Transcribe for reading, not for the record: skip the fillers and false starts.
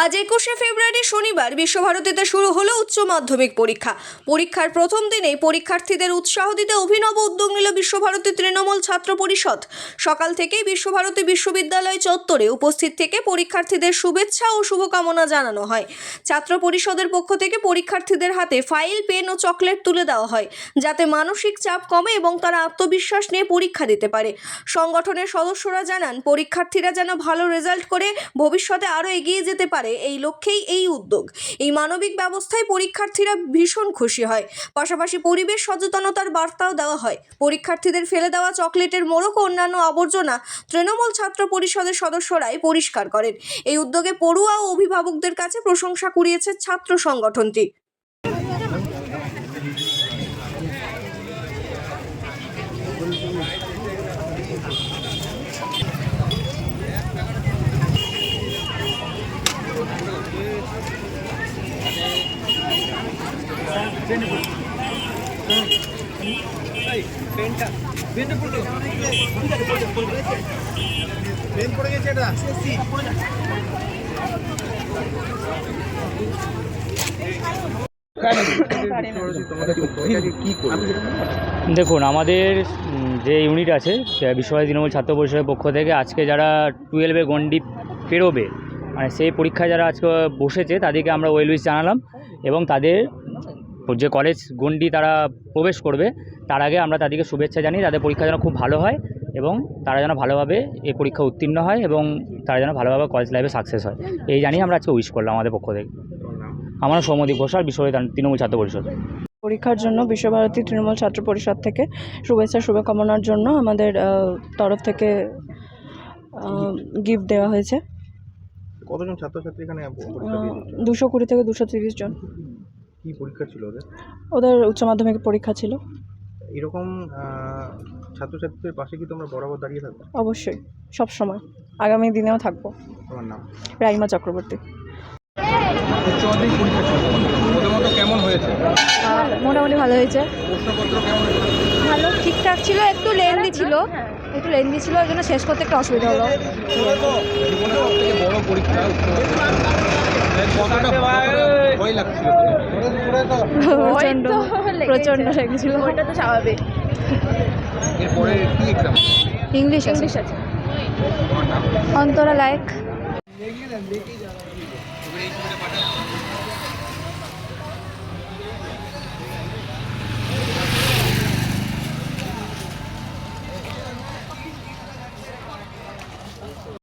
আজ 21শে ফেব্রুয়ারি শনিবার বিশ্বভারতীতে শুরু হলো উচ্চ মাধ্যমিক পরীক্ষা। পরীক্ষার প্রথম দিনেই পরীক্ষার্থীদের উৎসাহ দিতে অভিনব উদ্যোগ নিল বিশ্বভারতী তৃণমূল ছাত্র পরিষদ। সকাল থেকেই বিশ্বভারতী বিশ্ববিদ্যালয় চত্বরে উপস্থিত থেকে পরীক্ষার্থীদের শুভেচ্ছা ও শুভকামনা জানানো হয়। ছাত্র পরিষদের পক্ষ থেকে পরীক্ষার্থীদের হাতে ফাইল, পেন ও চকলেট তুলে দেওয়া হয়, যাতে মানসিক চাপ কমে এবং তারা আত্মবিশ্বাস নিয়ে পরীক্ষা দিতে পারে। সংগঠনের সদস্যরা জানান, পরীক্ষার্থীরা যেন ভালো রেজাল্ট করে ভবিষ্যতে আরও এগিয়ে যেতে পারে, এই লক্ষ্যেই এই উদ্যোগ। এই মানবিক ব্যবস্থায় পরীক্ষার্থীরা ভীষণ খুশি হয়। পাশাপাশি পরিবেশ সচেতনতার বার্তাও দেওয়া হয়। পরীক্ষার্থীদের ফেলে দেওয়া চকলেটের মোড়ক ও অন্যান্য আবর্জনা তৃণমূল ছাত্র পরিষদের সদস্যরাই পরিষ্কার করেন। এই উদ্যোগে পড়ুয়া ও অভিভাবকদের কাছে প্রশংসা কুড়িয়েছে ছাত্র সংগঠনটি। দেখুন, আমাদের যে ইউনিট আছে বিশ্বভারতী তৃণমূল ছাত্র পরিষদের পক্ষ থেকে আজকে যারা 12-এ গণ্ডি পেরোবে, মানে সেই পরীক্ষায় যারা আজকে বসেছে তাদেরকে আমরা ওয়েল উইশ জানালাম এবং তাদের যে কলেজ গণ্ডি তারা প্রবেশ করবে তার আগে আমরা তাদেরকে শুভেচ্ছা জানিয়ে তাদের পরীক্ষা যেন খুব ভালো হয় এবং তারা যেন ভালোভাবে এই পরীক্ষা উত্তীর্ণ হয় এবং তারা যেন ভালোভাবে কলেজ লাইফে সাকসেস হয়, এই জানিয়ে আমরা আজকে উইশ করলাম আমাদের পক্ষ থেকে। আমার সৌম্যদীপ ঘোষাল, বিশ্বভারতী তৃণমূল ছাত্র পরিষদ। পরীক্ষার জন্য বিশ্বভারতী তৃণমূল ছাত্র পরিষদ থেকে শুভেচ্ছা শুভকামনার জন্য আমাদের তরফ থেকে গিফট দেওয়া হয়েছে। কতজন ছাত্রছাত্রী এখানে 220 থেকে 230 জন। কি পরীক্ষা ছিল ওদের উচ্চ মাধ্যমিক পরীক্ষা ছিল। এরকম ছাত্রছাত্রীদের পাশে কি তোমরা বরাবর দাঁড়িয়ে থাকবে? অবশ্যই, সব সময়, আগামী দিনেও থাকবো। তোমার নাম? রাইমা চক্রবর্তী। উচ্চ মাধ্যমিক পরীক্ষা ছিল, প্রথমত কেমন হয়েছে? মোটামুটি ভালো হয়েছে। প্রশ্নপত্র কেমন হয়েছে? ভালো, ঠিকঠাক ছিল, একটু লেন্দি ছিল, ওই জন্য শেষ করতে একটু অসুবিধা হলো। জীবনের সব থেকে বড় পরীক্ষা, কতটা ভয় লাগছিল? প্রচণ্ড লেগেছিল। ওইটা তো স্বাভাবিক। এরপরে কি এক্সাম? ইংলিশ আছে। অন্তরা লায়ক।